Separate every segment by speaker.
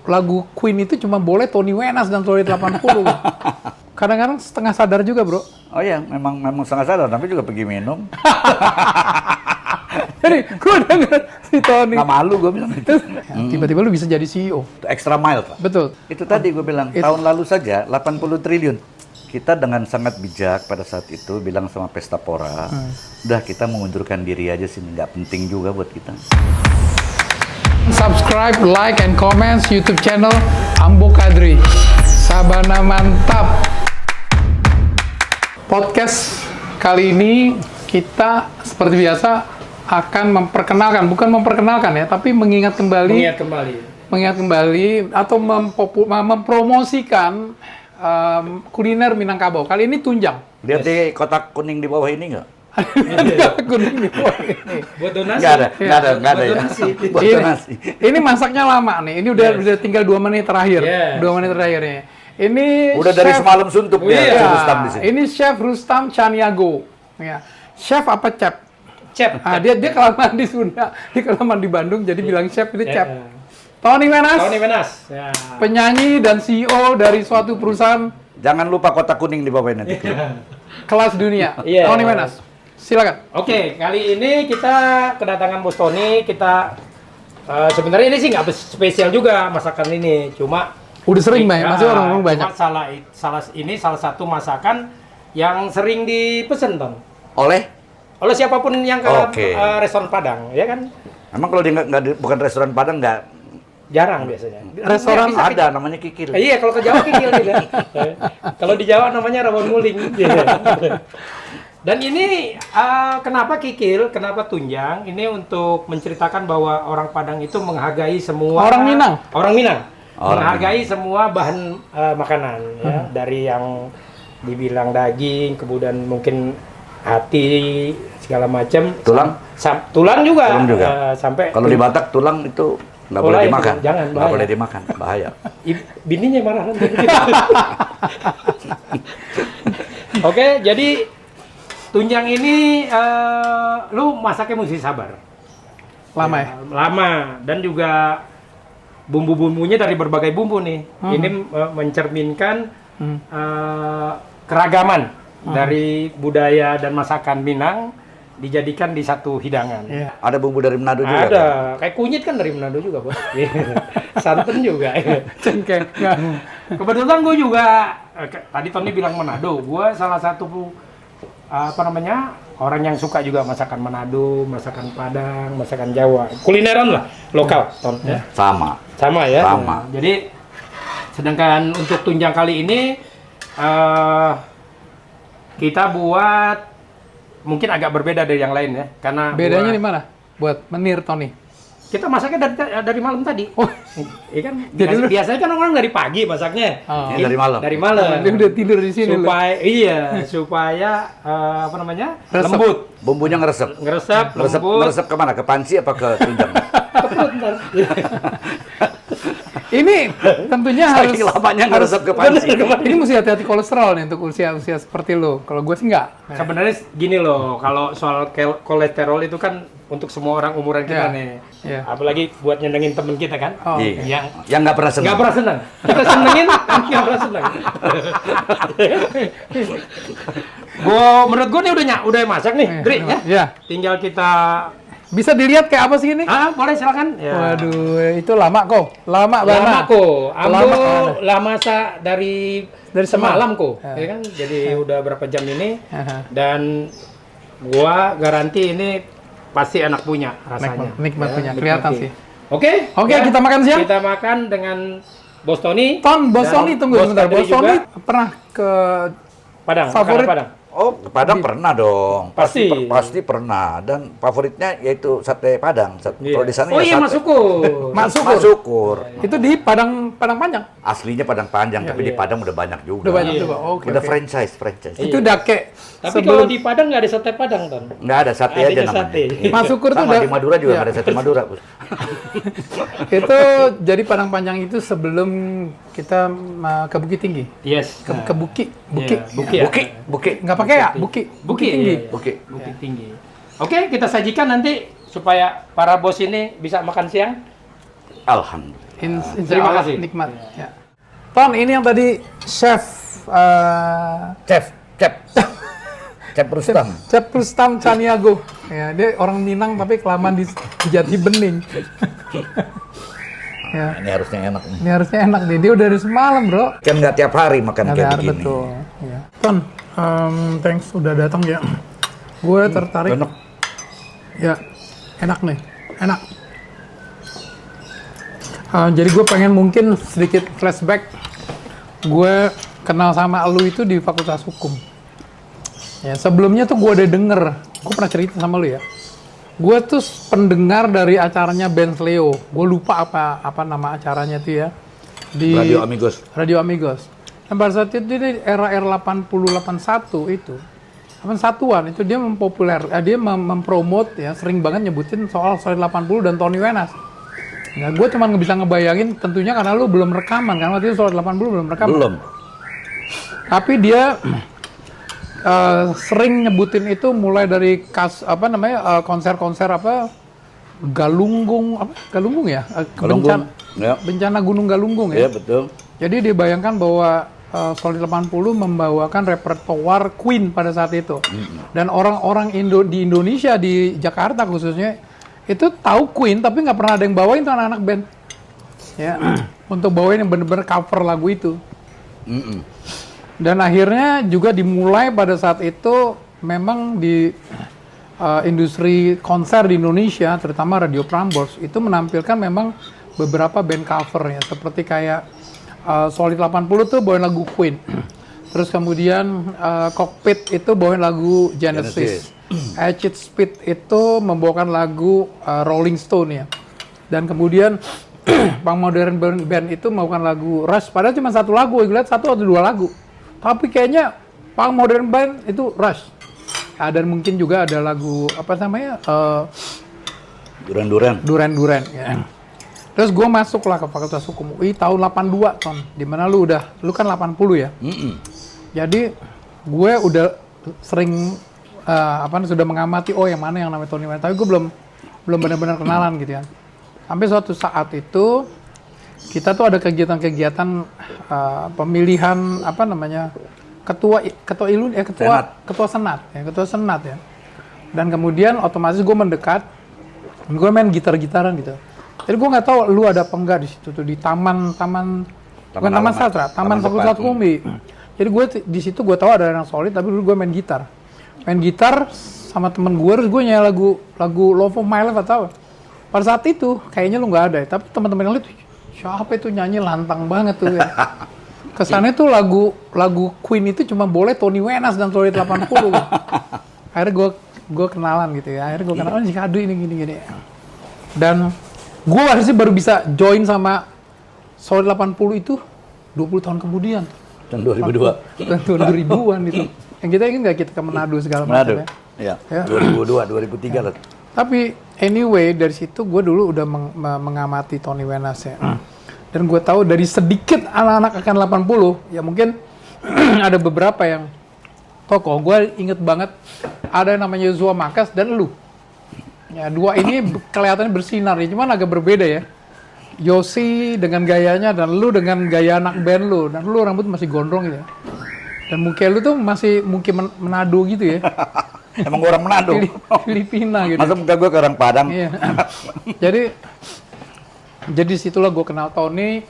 Speaker 1: lagu Queen itu cuma boleh Tony Wenas dan Solid 80. Kadang-kadang setengah sadar juga, bro.
Speaker 2: Oh iya, memang setengah sadar, tapi juga pergi minum.
Speaker 1: Jadi, gue denger si Tony.
Speaker 2: Nggak malu gue bilang itu.
Speaker 1: Tiba-tiba lu bisa jadi CEO.
Speaker 2: Itu extra mile, Pak.
Speaker 1: Betul.
Speaker 2: Itu tadi gue bilang, tahun lalu saja 80 triliun. Kita dengan sangat bijak pada saat itu bilang sama Pestapora, udah kita mengundurkan diri aja sih, nggak penting juga buat kita.
Speaker 1: Subscribe, like, and comment YouTube channel Ambo Kadri. Sabana mantap. Podcast kali ini kita seperti biasa akan memperkenalkan, bukan memperkenalkan ya, tapi mengingat kembali atau mempromosikan kuliner Minangkabau. Kali ini tunjang.
Speaker 2: Lihat di kotak kuning di bawah ini nggak?
Speaker 1: Kuning di bawah ini.
Speaker 3: Buat donasi.
Speaker 2: Nggak ada
Speaker 3: Buat
Speaker 2: ya.
Speaker 3: donasi.
Speaker 2: Buat donasi.
Speaker 1: Ini masaknya lama nih. Ini udah tinggal 2 menit terakhir. 2 menit terakhir nih. Ini
Speaker 2: udah dari semalam suntuk dia,
Speaker 1: Iya,
Speaker 2: Rustam di sini.
Speaker 1: ini Chef Rustam Chaniago. Ya. Chef apa chef?
Speaker 3: Chef.
Speaker 1: Dia kelamaan di Sunda, dia kelamaan di Bandung, jadi bilang chef itu chef. Tony Wenas. Ya. Penyanyi dan CEO dari suatu perusahaan.
Speaker 2: Jangan lupa kotak kuning di bawah ini nanti.
Speaker 1: Kelas dunia. Tony Wenas. Silakan.
Speaker 3: Oke, kali ini kita kedatangan Bos Tony. Kita sebenarnya ini sih nggak spesial juga masakan ini, cuma
Speaker 1: udah sering banyak, masih orang-orang banyak.
Speaker 3: Salah satu masakan yang sering dipesan, Ton.
Speaker 2: Oleh
Speaker 3: Siapapun yang ke restoran Padang, ya kan?
Speaker 2: Emang kalau dia bukan restoran Padang nggak?
Speaker 3: Jarang biasanya.
Speaker 2: Restoran ada namanya Kikil.
Speaker 3: Iya, kalau ke Jawa Kikil gitu. Kalau di Jawa namanya rawon nguling. Dan ini kenapa Kikil, kenapa tunjang? Ini untuk menceritakan bahwa orang Padang itu menghargai semua
Speaker 1: Orang Minang
Speaker 3: menghargai semua bahan makanan ya, dari yang dibilang daging, kemudian mungkin hati segala macam. Tulang juga. Sampai
Speaker 2: kalau di Batak tulang itu nggak boleh dimakan.
Speaker 3: Jangan,
Speaker 2: nggak boleh dimakan, bahaya.
Speaker 3: Bininya marah nanti. Oke, jadi tunjang ini lu masaknya mesti sabar.
Speaker 1: Lama ya?
Speaker 3: Lama, dan juga bumbu-bumbunya dari berbagai bumbu nih. Ini mencerminkan keragaman dari budaya dan masakan Minang dijadikan di satu hidangan.
Speaker 2: Ada bumbu dari Manado juga.
Speaker 3: Ada, kayak kunyit kan dari Manado juga, Bos. Santan juga.
Speaker 1: Cengkeh.
Speaker 3: Kebetulan gue juga tadi Tony bilang Manado, gue salah satu orang yang suka juga masakan Manado, masakan Padang, masakan Jawa, kulineran lah, lokal, Ton. Ya.
Speaker 2: Sama
Speaker 3: Ya.
Speaker 2: Sama.
Speaker 3: Jadi sedangkan untuk tunjang kali ini kita buat mungkin agak berbeda dari yang lain ya, karena
Speaker 1: bedanya di mana? Buat menir Tony.
Speaker 3: Kita masaknya dari malam tadi.
Speaker 1: Oh,
Speaker 3: iya kan?
Speaker 1: Jadi
Speaker 3: Biasanya kan orang dari pagi masaknya.
Speaker 2: Ini dari malam.
Speaker 3: Dari malam.
Speaker 1: Dia udah tidur di sini.
Speaker 3: Supaya lembut.
Speaker 2: Bumbunya ngeresep
Speaker 3: Lembut.
Speaker 2: kemana? Ke panci apa ke tunjang?
Speaker 3: Ke perut ntar.
Speaker 1: Ini tentunya harus
Speaker 2: lamanya ngeresep ke panci.
Speaker 1: Ini mesti hati-hati kolesterol nih untuk usia seperti lo. Kalau gue sih enggak.
Speaker 3: Sebenarnya gini loh, kalau soal kolesterol itu kan untuk semua orang umuran kita nih. Apalagi buat nyenengin temen kita kan.
Speaker 2: Yang nggak pernah senang.
Speaker 3: Nggak pernah senang. Kita senengin, nggak pernah senang. Menurut gue nih udah masak nih, Dri ya.
Speaker 1: Iya.
Speaker 3: Tinggal kita
Speaker 1: bisa dilihat kayak apa sih ini?
Speaker 3: boleh silakan. Ya.
Speaker 1: Waduh, itu lama kok. Lama
Speaker 3: kok. Ambo lama dari semalam kok. Ya kan? Jadi udah berapa jam ini. Dan gua garanti ini pasti enak punya rasanya.
Speaker 1: Nikmat punya, kelihatan sih.
Speaker 3: Oke,
Speaker 1: kita makan siang.
Speaker 3: Kita makan dengan Bos Tony.
Speaker 1: Bos Tony tunggu sebentar. Bos Tony pernah ke
Speaker 3: Padang,
Speaker 1: favorit
Speaker 3: Padang.
Speaker 2: Oh, ke Padang pernah dong.
Speaker 3: Pasti
Speaker 2: pernah. Dan favoritnya yaitu sate Padang. Kalau di sana
Speaker 3: Mak
Speaker 1: Sukur. Itu di Padang Panjang.
Speaker 2: Aslinya Padang Panjang, tapi di Padang udah banyak juga.
Speaker 1: Udah banyak juga.
Speaker 2: Udah franchise.
Speaker 1: Itu dake.
Speaker 3: Tapi kalau di Padang nggak ada sate Padang, Ton.
Speaker 2: Nggak ada, sate aja namanya.
Speaker 1: Mak Sukur tuh
Speaker 2: di Madura juga nggak ada sate Madura.
Speaker 1: Itu jadi Padang Panjang itu sebelum kita ke Bukit Tinggi.
Speaker 3: Yes.
Speaker 1: Ke Bukit.
Speaker 2: Bukit.
Speaker 1: Nggak pakai ya? Bukit Tinggi.
Speaker 3: Bukit Tinggi. Oke, kita sajikan nanti supaya para bos ini bisa makan siang.
Speaker 2: Alhamdulillah.
Speaker 1: Insya
Speaker 3: Terima
Speaker 1: Allah
Speaker 3: kasih.
Speaker 1: nikmat. Ya. Ton, ini yang tadi chef
Speaker 2: Cep Rustam.
Speaker 1: Chef Rustam Caniago. Ya, dia orang Minang tapi kelamaan di Jati Bening. Ya,
Speaker 2: Ini harusnya enak nih.
Speaker 1: ini harusnya enak nih. Dia udah dari semalam, Bro.
Speaker 2: Kan nggak tiap hari makan kayak
Speaker 1: Ada
Speaker 2: begini.
Speaker 1: betul. Ya. Ton, thanks udah datang ya. Gue tertarik.
Speaker 2: Enak.
Speaker 1: Ya, enak nih. Enak. Jadi gue pengen mungkin sedikit flashback. Gue kenal sama lu itu di Fakultas Hukum. Ya, sebelumnya tuh gue udah denger. Gue pernah cerita sama lu ya. Gue tuh pendengar dari acaranya Ben Leo. Gue lupa apa nama acaranya tuh ya. Di
Speaker 2: Radio Amigos.
Speaker 1: Radio Amigos. Dan pada saat itu di era 80-81 itu, 81-an itu dia dia mempromot ya, sering banget nyebutin soal Solid 80 dan Tony Wenas. Ya, gue cuma bisa ngebayangin tentunya karena lu belum rekaman kan, waktu itu Solid 80 belum rekaman.
Speaker 2: Belum.
Speaker 1: Tapi dia sering nyebutin itu mulai dari konser-konser Galunggung ya?
Speaker 2: Galunggung, ya.
Speaker 1: Bencana Gunung Galunggung ya.
Speaker 2: Iya, betul.
Speaker 1: Jadi dibayangkan bahwa Solid 80 membawakan repertoar Queen pada saat itu. Dan orang-orang di Indonesia, di Jakarta khususnya, itu tahu Queen tapi nggak pernah ada yang bawain tuh anak-anak band. Ya, untuk bawain yang bener-bener cover lagu itu. Dan akhirnya juga dimulai pada saat itu memang di industri konser di Indonesia, terutama Radio Prambors, itu menampilkan memang beberapa band cover ya, seperti kayak Solid 80 tuh bawain lagu Queen. Terus kemudian Cockpit itu bawain lagu Genesis. Acid Speed itu membawakan lagu Rolling Stone ya. Dan kemudian Punk Modern Band itu membawakan lagu Rush. Padahal cuma satu lagu, gue lihat satu atau dua lagu. Tapi kayaknya Punk Modern Band itu Rush. Dan mungkin juga ada lagu apa namanya? Duran ya. Terus gue masuk lah ke Fakultas Hukum UI tahun 82 Ton, dimana lu kan 80 ya. Jadi gue udah sering sudah mengamati yang mana yang namanya Tony Wenas, tapi gue belum benar-benar kenalan gitu ya. Sampai suatu saat itu kita tuh ada kegiatan-kegiatan pemilihan ketua senat ya. Dan kemudian otomatis gue mendekat, gue main gitar-gitaran gitu. Jadi gue nggak tahu lu ada apa enggak di situ tuh di taman sastra, taman Fakultas Hukum. Jadi gue di situ gue tahu ada yang Solid, tapi dulu gue main gitar sama temen gue, terus gue nyanyi lagu Love of My Life atau pada saat itu kayaknya lu nggak ada, tapi teman-teman yang lihat siapa itu nyanyi lantang banget tuh ya. Kesannya tuh lagu Queen itu cuma boleh Tony Wenas dan Solid 80 gitu. Akhirnya gue kenalan gitu ya, akhirnya gue kenalan si Kadu ini gini. Dan gue harusnya baru bisa join sama Solid 80 itu 20 tahun kemudian.
Speaker 2: Tahun 2002.
Speaker 1: Tahun 2000-an itu. Yang kita ingin nggak kita ke Manado segala macam ya.
Speaker 2: Ya. 2002, 2003 lah.
Speaker 1: Tapi anyway dari situ gue dulu udah mengamati Tony Wenas ya. Dan gue tahu dari sedikit anak-anak akan 80 ya mungkin ada beberapa yang tokoh. Gue inget banget ada yang namanya Yosua Makas dan lu. Ya, dua ini kelihatannya bersinar ya, cuman agak berbeda ya. Yosi dengan gayanya dan lu dengan gaya anak band lu. Dan lu rambut masih gondrong gitu ya. Dan muka lu tuh masih mungkin Manado gitu ya.
Speaker 2: Emang gua orang Manado.
Speaker 1: Filipina gitu.
Speaker 2: Masa muka gua ke orang Padang.
Speaker 1: Iya. Jadi situlah gue kenal Tony.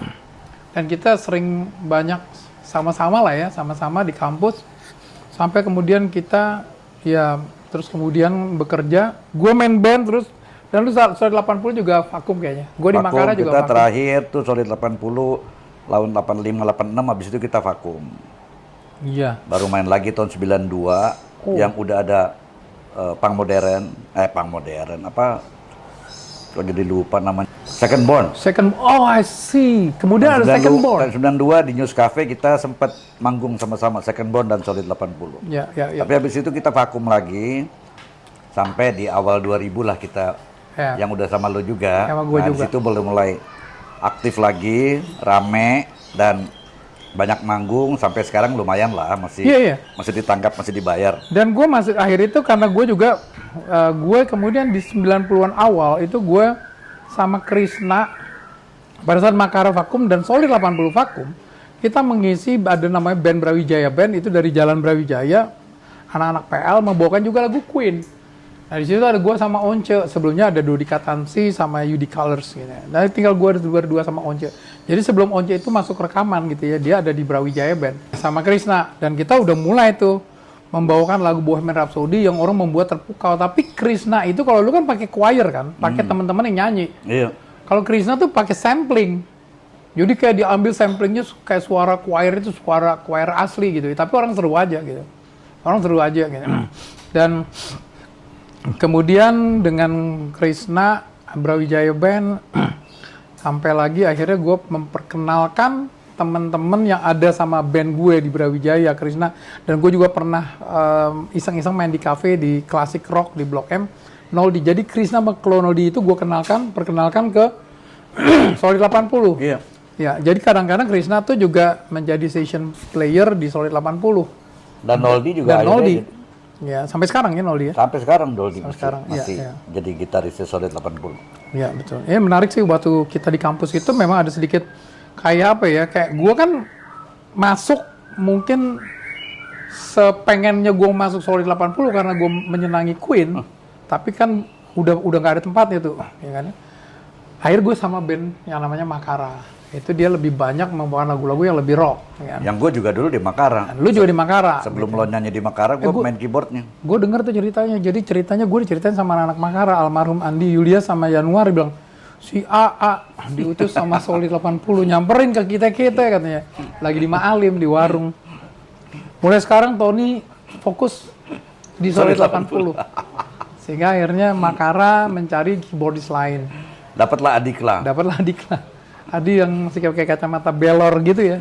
Speaker 1: Dan kita sering banyak sama-sama lah ya, sama-sama di kampus. Sampai kemudian kita ya terus kemudian bekerja. Gue main band terus. Dan lu Solid 80 juga vakum kayaknya. Gue di Makara juga
Speaker 2: kita
Speaker 1: vakum.
Speaker 2: terakhir tuh Solid 80 tahun 85 86 habis itu kita vakum.
Speaker 1: Iya.
Speaker 2: Baru main lagi tahun 92 yang udah ada Punk Modern apa? Kok jadi lupa namanya. Second Born.
Speaker 1: I see. Kemudian ada Second Born.
Speaker 2: Tahun 92 di News Cafe kita sempat manggung sama-sama Second Born dan Solid 80.
Speaker 1: Ya.
Speaker 2: Tapi habis itu kita vakum lagi sampai di awal 2000 lah kita yang udah sama lo juga.
Speaker 1: Sama gua juga.
Speaker 2: Di situ baru mulai aktif lagi, rame dan banyak manggung sampai sekarang lumayan lah masih ditangkap, masih dibayar.
Speaker 1: Dan gue masih akhir itu karena gue juga gue kemudian di 90-an awal itu gue sama Krisna pada saat Makara vakum dan Solid 80 vakum, kita mengisi ada namanya band Brawijaya Band, itu dari Jalan Brawijaya, anak-anak PL membawakan juga lagu Queen. Nah di situ ada gue sama Once, sebelumnya ada Dodi Katansi sama Yudi Colors gitu. Nah tinggal gue berdua sama Once. Jadi sebelum Once itu masuk rekaman gitu ya, dia ada di Brawijaya Band sama Krisna, dan kita udah mulai tuh membawakan lagu Bohemian Rhapsody yang orang membuat terpukau. Tapi Krisna itu kalau lu kan pakai choir kan, pakai teman-teman yang nyanyi.
Speaker 2: Iya.
Speaker 1: Kalau Krisna tuh pakai sampling. Jadi kayak diambil samplingnya kayak suara choir itu suara choir asli gitu. Tapi orang seru aja gitu. Orang seru aja gitu. Dan kemudian dengan Krisna, Brawijaya Band, sampai lagi akhirnya gue memperkenalkan teman-teman yang ada sama band gue di Brawijaya, Krisna. Dan gue juga pernah iseng-iseng main di cafe di Classic Rock di Blok M. Noldi. Jadi Krisna sama Noldi itu gue perkenalkan ke Solid 80.
Speaker 2: Iya.
Speaker 1: Ya, jadi kadang-kadang Krisna tuh juga menjadi session player di Solid 80.
Speaker 2: Dan Noldi juga
Speaker 1: Dan Noldi.
Speaker 2: akhirnya
Speaker 1: Ya, sampai sekarang ya Noldi ya.
Speaker 2: sampai sekarang Noldi
Speaker 1: Sampai sekarang, iya,
Speaker 2: masih
Speaker 1: iya.
Speaker 2: jadi gitaris Solid 80.
Speaker 1: Ya, betul. Ya menarik sih waktu kita di kampus itu memang ada sedikit kayak apa ya, kayak gue kan masuk mungkin sepengennya gue masuk Solid 80 karena gue menyenangi Queen, tapi kan udah nggak ada tempatnya tuh, ya kan. Akhir gue sama band yang namanya Makara. Itu dia lebih banyak membawakan lagu-lagu yang lebih rock, ya kan.
Speaker 2: Yang gue juga dulu di Makara.
Speaker 1: Lu juga di Makara.
Speaker 2: Sebelum lo nyanyi di Makara, gue main keyboardnya.
Speaker 1: Gue denger tuh ceritanya. Jadi ceritanya gue diceritain sama anak-anak Makara, almarhum Andi Yulia sama Januari bilang, si AA diutus sama Solid 80 nyamperin ke kita katanya. Lagi di Maalim di warung. Mulai sekarang Tony fokus di Solid 80. Sehingga akhirnya Makara mencari keyboardis lain.
Speaker 2: Dapatlah Adikla.
Speaker 1: Dapatlah Adi yang masih pakai kacamata belor gitu ya.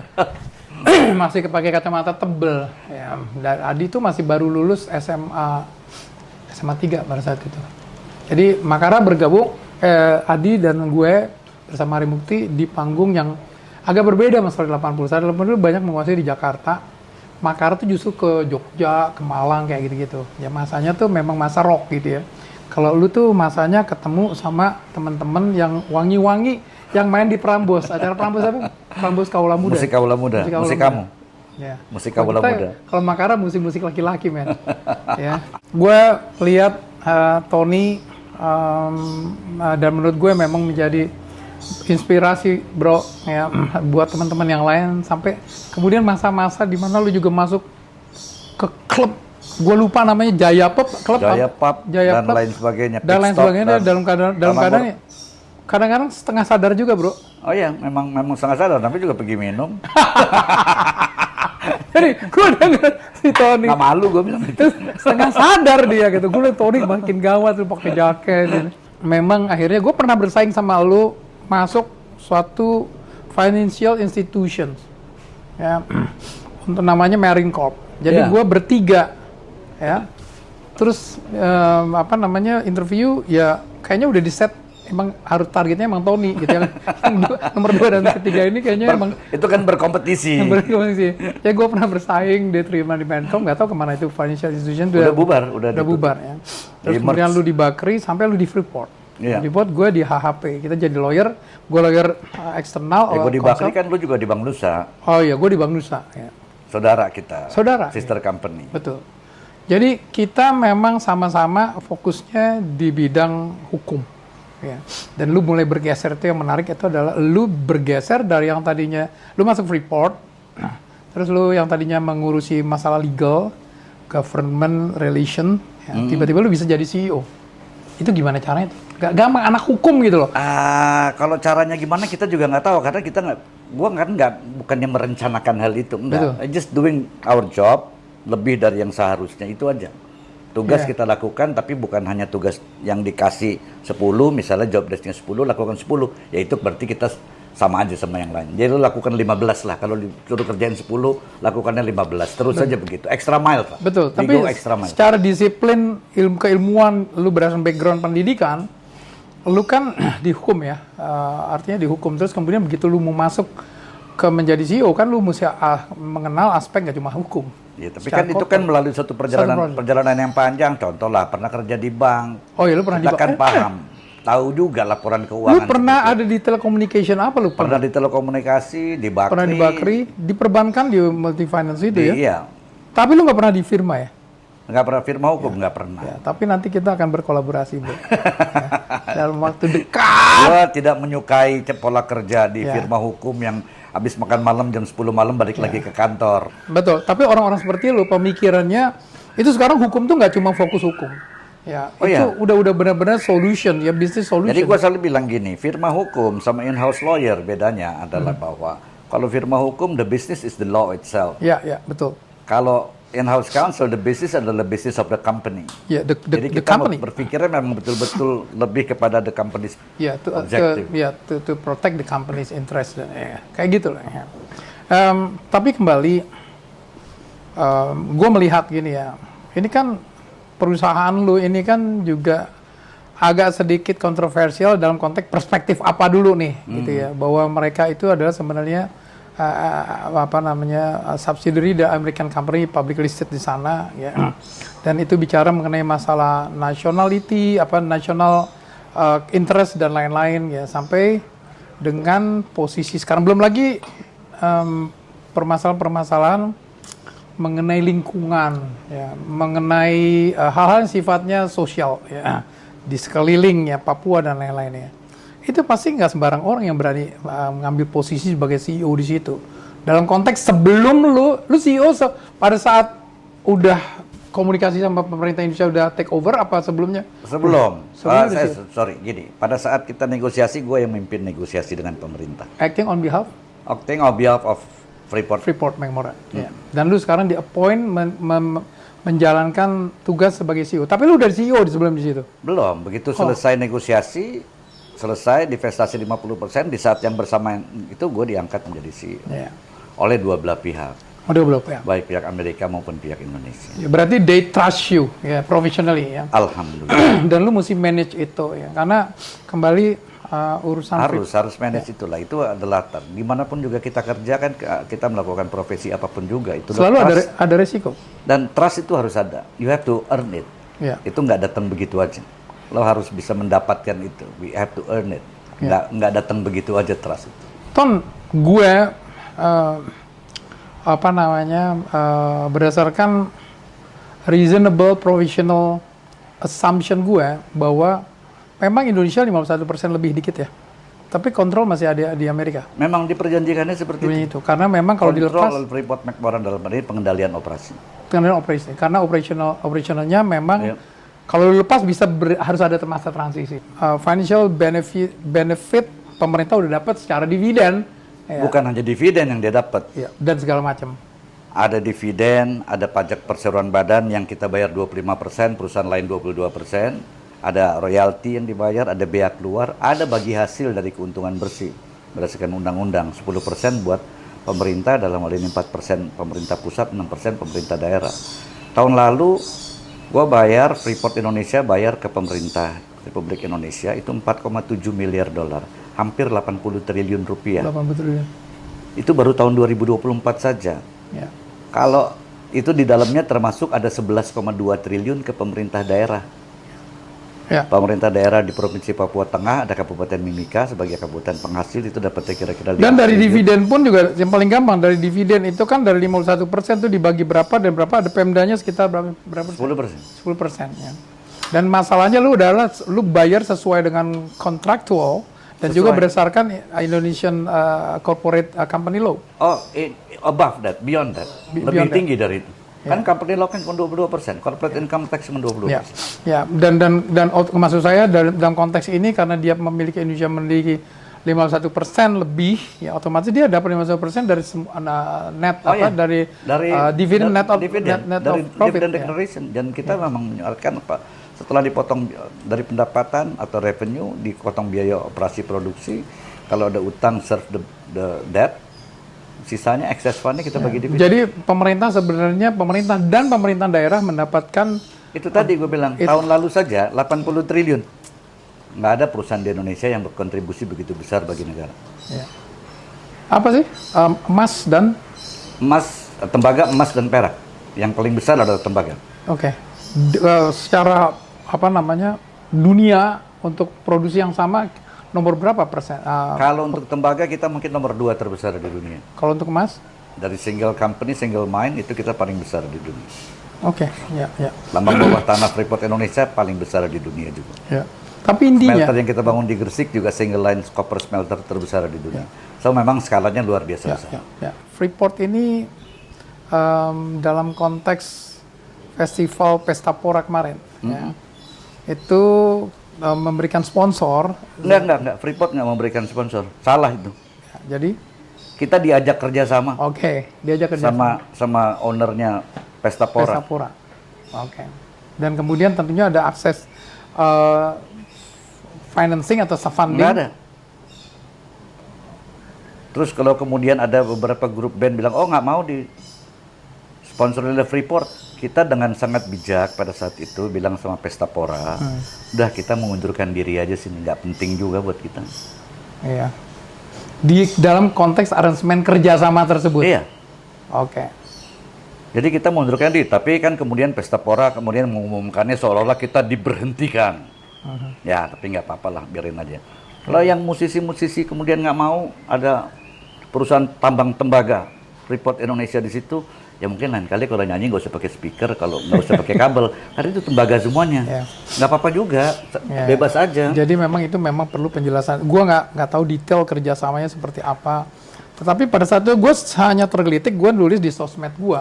Speaker 1: Masih pakai kacamata tebel ya. Dan Adi itu masih baru lulus SMA 3 pada saat itu. Jadi Makara bergabung Adi dan gue bersama Ari Mukti di panggung yang agak berbeda sama Solid 80. Solid 80 banyak menguasai di Jakarta. Makara tuh justru ke Jogja, ke Malang kayak gitu-gitu. Ya masanya tuh memang masa rock gitu ya. Kalau lu tuh masanya ketemu sama teman-teman yang wangi-wangi yang main di Prambos. Acara Prambos apa? Prambos Kaula Muda.
Speaker 2: Musik Kaula Muda. Musik kamu.
Speaker 1: Ya.
Speaker 2: Musik Kaula Muda.
Speaker 1: Kalau Makara musik-musik laki-laki, men. Ya. Gue lihat Tony dan menurut gue memang menjadi inspirasi, bro, ya, buat teman-teman yang lain sampai kemudian masa-masa di mana lu juga masuk ke klub. Gue lupa namanya Jaya Pop, klub
Speaker 2: Jaya Pop dan
Speaker 1: Pop,
Speaker 2: lain sebagainya.
Speaker 1: Dan lain
Speaker 2: Pitstop
Speaker 1: sebagainya dalam keadaan kadang-kadang setengah sadar juga, bro.
Speaker 2: Oh iya, memang sangat sadar, tapi juga pergi minum.
Speaker 1: Jadi gue denger si Tony
Speaker 2: Nggak malu gue bilang itu.
Speaker 1: terus setengah sadar dia gitu. Gue liat Tony makin gawat tuh pakai jaket gitu. Memang akhirnya gue pernah bersaing sama lu masuk suatu financial institutions ya, untuk namanya Marine Corp. Jadi gue bertiga ya, terus interview ya kayaknya udah di set, emang harus targetnya emang Tony gitu ya. Nomor 2 dan ketiga ini kayaknya emang
Speaker 2: Itu kan berkompetisi.
Speaker 1: ya gue pernah bersaing, diterima di Menkom, nggak tahu kemana itu financial institution
Speaker 2: Udah bubar,
Speaker 1: udah bubar ya. Terus kemudian lu di Bakri sampai lu di Freeport.
Speaker 2: Iya.
Speaker 1: Di Freeport gue di HHP, kita jadi lawyer, gue lawyer eksternal.
Speaker 2: Gue di Bakri kan lu juga di Bank Nusa.
Speaker 1: Oh iya, gue di Bank Nusa. Ya.
Speaker 2: Saudara kita.
Speaker 1: Saudara.
Speaker 2: Sister company.
Speaker 1: Betul. Jadi kita memang sama-sama fokusnya di bidang hukum. Ya. Dan lu mulai bergeser, itu yang menarik itu adalah lu bergeser dari yang tadinya lu masuk Freeport, terus lu yang tadinya mengurusi masalah legal, government relation, ya, tiba-tiba lu bisa jadi CEO. Itu gimana caranya? Gak gampang, anak hukum gitu loh.
Speaker 2: Kalau caranya gimana kita juga nggak tahu, karena kita bukannya merencanakan hal itu, enggak. Just doing our job lebih dari yang seharusnya, itu aja. Tugas kita lakukan, tapi bukan hanya tugas yang dikasih 10, misalnya job desk-nya 10, lakukan 10, ya itu berarti kita sama aja sama yang lain. Jadi lu lakukan 15 lah, kalau disuruh kerjain 10, lakukannya 15, terus saja begitu. Extra mile, Pak.
Speaker 1: Betul,
Speaker 2: We
Speaker 1: tapi
Speaker 2: go extra mile.
Speaker 1: secara disiplin, keilmuan, lu berdasarkan background pendidikan, lu kan di hukum ya, artinya di hukum, terus kemudian begitu lu mau masuk ke menjadi CEO, kan lu mesti mengenal aspek nggak cuma hukum.
Speaker 2: Ya, tapi kan itu kan melalui suatu perjalanan yang panjang. Contoh lah, pernah kerja di bank.
Speaker 1: Oh iya, lu pernah di
Speaker 2: kita kan
Speaker 1: bank.
Speaker 2: paham tahu juga laporan
Speaker 1: Lu
Speaker 2: keuangan.
Speaker 1: pernah ada di telecommunication apa lu?
Speaker 2: Pernah di telekomunikasi, di Bakri.
Speaker 1: Pernah di Bakri, di perbankan, di multifinance itu ya?
Speaker 2: Iya.
Speaker 1: Tapi lu nggak pernah di firma ya?
Speaker 2: Nggak pernah firma hukum, nggak pernah.
Speaker 1: Ya, tapi nanti kita akan berkolaborasi, Bro. Ya, dalam waktu dekat.
Speaker 2: Gua tidak menyukai pola kerja di
Speaker 1: Ya.
Speaker 2: firma hukum yang habis makan malam jam 10 malam balik lagi ke kantor.
Speaker 1: Betul, tapi orang-orang seperti lu pemikirannya itu sekarang hukum tuh nggak cuma fokus hukum. Ya,
Speaker 2: Oh,
Speaker 1: itu
Speaker 2: iya.
Speaker 1: udah benar-benar solution, ya business solution.
Speaker 2: Jadi gua selalu bilang gini, firma hukum sama in-house lawyer bedanya adalah bahwa kalau firma hukum the business is the law itself.
Speaker 1: Ya, betul.
Speaker 2: Kalau in-house counsel the business adalah business of the company.
Speaker 1: Ya,
Speaker 2: Jadi
Speaker 1: the
Speaker 2: kita
Speaker 1: company.
Speaker 2: berpikirnya memang betul-betul lebih kepada the company's
Speaker 1: Ya,
Speaker 2: objective.
Speaker 1: to protect the company's interest dan ya, kayak gitu lah. Ya. Tapi kembali, gue melihat gini ya, ini kan perusahaan lu ini kan juga agak sedikit kontroversial dalam konteks perspektif apa dulu nih, gitu ya, bahwa mereka itu adalah sebenarnya subsidiary dari American company public listed di sana, ya, dan itu bicara mengenai masalah nationality, national interest dan lain-lain, ya, sampai dengan posisi sekarang belum lagi permasalahan-permasalahan mengenai lingkungan, ya, mengenai hal-hal yang sifatnya sosial, ya, di sekeliling ya Papua dan lain-lainnya. Itu pasti nggak sembarang orang yang berani mengambil posisi sebagai CEO di situ. Dalam konteks sebelum lu CEO pada saat udah komunikasi sama pemerintah Indonesia udah take over apa sebelumnya?
Speaker 2: Sebelum,
Speaker 1: Sebelum
Speaker 2: sorry, gini, pada saat kita negosiasi, gue yang memimpin negosiasi dengan pemerintah.
Speaker 1: Acting on behalf
Speaker 2: Acting on behalf of Freeport.
Speaker 1: McMoran. Ya. Dan lu sekarang di appoint menjalankan tugas sebagai CEO. Tapi lu udah CEO di sebelum di situ.
Speaker 2: Belum, begitu selesai negosiasi, selesai divestasi 50%, di saat yang bersamaan itu gue diangkat menjadi CEO
Speaker 1: Ya.
Speaker 2: oleh dua belah pihak,
Speaker 1: Udah belum ya?
Speaker 2: baik pihak Amerika maupun pihak Indonesia.
Speaker 1: Ya, berarti they trust you ya professionally ya.
Speaker 2: Alhamdulillah.
Speaker 1: Dan lu mesti manage itu ya. Karena kembali urusan
Speaker 2: harus manage itulah, itu adalah dimanapun juga kita kerjakan, kita melakukan profesi apapun juga itu
Speaker 1: selalu
Speaker 2: trust.
Speaker 1: ada resiko.
Speaker 2: Dan trust itu harus ada, you have to earn it.
Speaker 1: Ya.
Speaker 2: Itu nggak datang begitu aja, lo harus bisa mendapatkan itu, we have to earn it. Nggak datang begitu aja trust itu.
Speaker 1: Ton, gue berdasarkan reasonable professional assumption gue bahwa memang Indonesia 51% lebih dikit ya. Tapi kontrol masih ada di Amerika.
Speaker 2: Memang diperjanjikannya seperti itu.
Speaker 1: Karena memang kalau dilepas
Speaker 2: Kontrol Freeport McMoran dalam hal ini pengendalian operasi.
Speaker 1: pengendalian operasi. Karena operationalnya memang
Speaker 2: Iya.
Speaker 1: kalau dilepas bisa harus ada masa transisi. Financial benefit pemerintah udah dapat secara dividen. Ya.
Speaker 2: Bukan hanya dividen yang dia dapat.
Speaker 1: Ya, dan segala macam.
Speaker 2: Ada dividen, ada pajak perseroan badan yang kita bayar 25%, perusahaan lain 22%. Ada royalti yang dibayar, ada bea keluar, ada bagi hasil dari keuntungan bersih. Berdasarkan undang-undang, 10% buat pemerintah, dalam hal ini 4% pemerintah pusat, 6% pemerintah daerah. Tahun lalu, gua bayar, Freeport Indonesia bayar ke pemerintah Republik Indonesia itu 4,7 miliar dolar, hampir 80 triliun rupiah.
Speaker 1: 80 triliun.
Speaker 2: Itu baru tahun 2024 saja.
Speaker 1: Ya.
Speaker 2: Kalau itu di dalamnya termasuk ada 11,2 triliun ke pemerintah daerah.
Speaker 1: Ya.
Speaker 2: Pemerintah daerah di Provinsi Papua Tengah, ada Kabupaten Mimika sebagai kabupaten penghasil, itu dapatnya kira-kira
Speaker 1: Dan
Speaker 2: 5
Speaker 1: dari
Speaker 2: triliun.
Speaker 1: dividen pun juga yang paling gampang, dari dividen itu kan dari 51% itu dibagi berapa dan berapa, ada Pemdanya sekitar berapa persen?
Speaker 2: 10%.
Speaker 1: 10% ya. Dan masalahnya lu bayar sesuai dengan contractual dan juga berdasarkan Indonesian corporate company law.
Speaker 2: Oh, above that, beyond that. Lebih
Speaker 1: Beyond that.
Speaker 2: tinggi dari itu. Kan company law kan cuma 22%, corporate income tax cuma 22%.
Speaker 1: Ya, dan maksud saya dalam konteks ini karena dia Indonesia memiliki 51% lebih, ya otomatis dia dapat 51% dari net dari dividen net of profit.
Speaker 2: Dividend declaration. Dan kita memang menyarankan setelah dipotong dari pendapatan atau revenue, dipotong biaya operasi produksi, kalau ada utang serve the debt, sisanya excess fundnya kita bagi dividen.
Speaker 1: Jadi pemerintah dan pemerintah daerah mendapatkan
Speaker 2: Itu tadi gue bilang, tahun lalu saja 80 triliun. Nggak ada perusahaan di Indonesia yang berkontribusi begitu besar bagi negara.
Speaker 1: ya. Apa sih? Emas dan
Speaker 2: Tembaga, emas dan perak. Yang paling besar adalah tembaga.
Speaker 1: secara dunia untuk produksi yang sama nomor berapa persen?
Speaker 2: Kalau untuk tembaga kita mungkin nomor 2 terbesar di dunia.
Speaker 1: Kalau untuk emas?
Speaker 2: Dari single company, single mine itu kita paling besar di dunia.
Speaker 1: Oke, ya, ya.
Speaker 2: Lambang bawah tanah Freeport Indonesia paling besar di dunia juga.
Speaker 1: Ya. Tapi intinya,
Speaker 2: Smelter yang kita bangun di Gresik juga single line copper smelter terbesar di dunia. So memang skalanya luar biasa
Speaker 1: ya,
Speaker 2: besar.
Speaker 1: ya, ya. Freeport ini dalam konteks festival Pesta Pora kemarin, ya, itu memberikan sponsor.
Speaker 2: Enggak. Freeport nggak memberikan sponsor. Salah itu.
Speaker 1: Ya, jadi,
Speaker 2: Kita diajak kerjasama
Speaker 1: oke, diajak kerja
Speaker 2: sama ownernya Pesta Pora.
Speaker 1: Pesta Pora. Oke. Dan kemudian tentunya ada akses financing atau funding.
Speaker 2: Nggak ada. Terus kalau kemudian ada beberapa grup band bilang, oh nggak mau di sponsor oleh Freeport, kita dengan sangat bijak pada saat itu bilang sama Pesta Pora, udah kita mengundurkan diri aja sini, nggak penting juga buat kita.
Speaker 1: Iya. Di dalam konteks aransemen kerjasama tersebut.
Speaker 2: Iya.
Speaker 1: Oke.
Speaker 2: Jadi kita mengundurkan diri, tapi kan kemudian Pesta Pora kemudian mengumumkannya seolah-olah kita diberhentikan. Ya, tapi nggak apa-apa lah, biarin aja. Kalau yang musisi-musisi kemudian nggak mau ada perusahaan tambang tembaga Freeport Indonesia di situ, ya mungkin lain kali kalau nyanyi nggak usah pakai speaker, kalau nggak usah pakai kabel, karena itu tembaga semuanya.
Speaker 1: Yeah.
Speaker 2: Nggak apa-apa juga, bebas aja.
Speaker 1: Jadi memang itu memang perlu penjelasan. Gua nggak tahu detail kerjasamanya seperti apa. Tetapi pada saat itu gue hanya tergelitik, gue nulis di sosmed gue